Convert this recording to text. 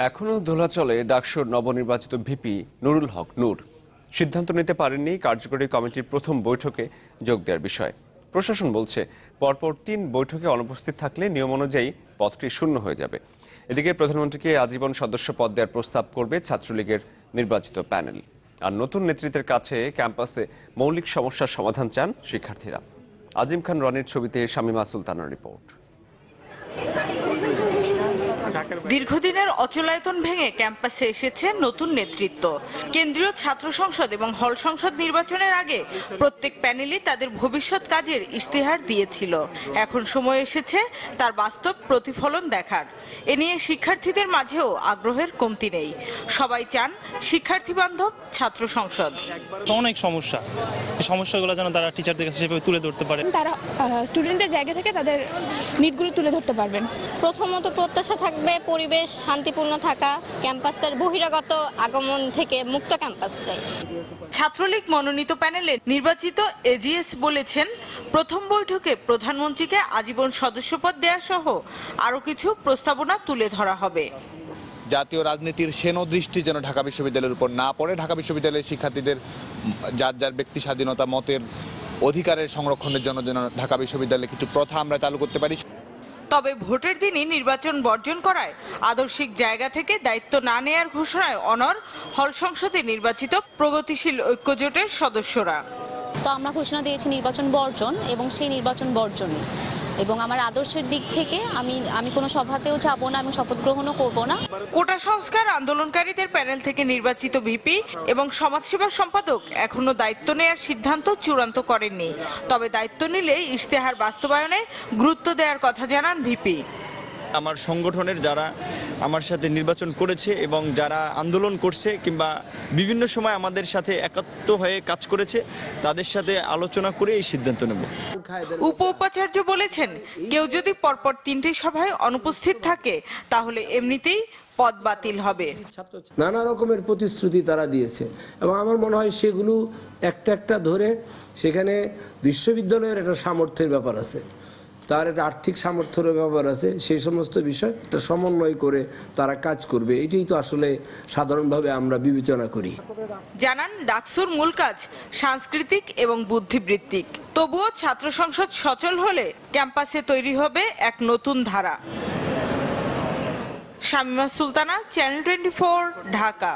এখনো দোলাচলে ডাকসুর নবনির্বাচিত ভিপি নুরুল হক নূর সিদ্ধান্ত নিতে পারেননি কার্যকরী কমিটির প্রথম বৈঠকে যোগ দেওয়ার বিষয়ে। প্রশাসন বলছে পরপর ৩ বৈঠকে অনুপস্থিত থাকলে নিয়ম অনুযায়ী পদটি শূন্য হয়ে যাবে। এদিকে প্রধানমন্ত্রীকে আজীবন সদস্য পদ দেওয়ার প্রস্তাব করবে ছাত্রলীগের নির্বাচিত প্যানেল। আর নতুন নেতৃত্বের কাছে ক্যাম্পাসে মৌলিক সমস্যার সমাধান চান শিক্ষার্থীরা। আজিম খান রনির ছবিতে শামীমা সুলতানার রিপোর্ট। দীর্ঘদিনের অচলায়তন ভেঙে ক্যাম্পাসে এসেছে নতুন নেতৃত্ব। কেন্দ্রীয় ছাত্র সংসদ এবং হল সংসদ নির্বাচনের আগে প্রত্যেক প্যানেলই তাদের ভবিষ্যৎ কাজের ইশতেহার দিয়েছিল। এখন সময় এসেছে তার বাস্তব প্রতিফলন দেখার। এ নিয়ে শিক্ষার্থীদের মাঝেও আগ্রহের কমতি নেই। সবাই চান শিক্ষার্থী বান্ধব ছাত্র সংসদ। অনেক সমস্যাগুলো যেন তারা টিচারদের কাছে সেভাবে তুলে ধরতে পারে, তারা স্টুডেন্টদের জায়গা থেকে তাদের নিডগুলো তুলে ধরতে পারবেন। প্রথমত প্রত্যাশা থাকবে পরিবেশ শান্তিপূর্ণ থাকা, ক্যাম্পাসের বহিরাগত আগমন থেকে মুক্ত ক্যাম্পাস চাই। ছাত্রলীগ মনোনীত প্যানেলে নির্বাচিত এজিএস বলেছেন, প্রথম বৈঠকে প্রধানমন্ত্রীকে আজীবন সদস্যপদ দেয়া সহ আরও কিছু প্রস্তাবনা তুলে ধরা হবে। জাতীয় রাজনীতির সেনদৃষ্টি যেন ঢাকা বিশ্ববিদ্যালয়ের উপর না পড়ে, ঢাকা বিশ্ববিদ্যালয়ের শিক্ষার্থীদের যার যার ব্যক্তি স্বাধীনতা মতের অধিকারের সংরক্ষণের জন্য যেন ঢাকা বিশ্ববিদ্যালয়ে কিছু প্রথা আমরা চালু করতে পারি। তবে ভোটের দিনই নির্বাচন বর্জন করায় আদর্শিক জায়গা থেকে দায়িত্ব না নেয়ার ঘোষণায় অনড় হল সংসদে নির্বাচিত প্রগতিশীল ঐক্যজোটের সদস্যরা। তো আমরা ঘোষণা দিয়েছি নির্বাচন বর্জন এবং সেই নির্বাচন বর্জনই, এবং আমার আদর্শের দিক থেকে আমি কোনো সভাতেও যাব না এবং শপথ গ্রহণও করব না। কোটা সংস্কার আন্দোলনকারীদের প্যানেল থেকে নির্বাচিত ভিপি এবং সমাজসেবা সম্পাদক এখনো দায়িত্ব নেয়ার সিদ্ধান্ত চূড়ান্ত করেননি। তবে দায়িত্ব নিলে ইশতেহার বাস্তবায়নে গুরুত্ব দেওয়ার কথা জানান ভিপি। আমার সংগঠনের যারা আমার সাথে নির্বাচন করেছে এবং যারা আন্দোলন করছে কিংবা বিভিন্ন সময় আমাদের সাথে একাত্ম হয়ে কাজ করেছে, তাদের সাথে আলোচনা করে এই সিদ্ধান্ত নেব। উপাচার্য বলেছেন, কেউ যদি পরপর 3টি সভায় অনুপস্থিত থাকে তাহলে এমনিতেই পদ বাতিল হবে। নানা রকমের প্রতিশ্রুতি তারা দিয়েছে এবং আমার মনে হয় সেগুলো একটা একটা ধরে সেখানে বিশ্ববিদ্যালয়ের একটা সামর্থ্যের ব্যাপার আছে, তার একটা আর্থিক সামর্থ্যের ব্যাপার আছে, সেই সমস্ত বিষয় একটা সমন্বয় করে তারা কাজ করবে। এটাই তো আসলে সাধারণভাবে আমরা বিবেচনা করি। জানান, ডাকসুর মূল কাজ সাংস্কৃতিক এবং বুদ্ধিবৃত্তিক। তবুও ছাত্র সংসদ সচল হলে ক্যাম্পাসে তৈরি হবে এক নতুন ধারা। শামীমা সুলতানা, চ্যানেল 24, ঢাকা।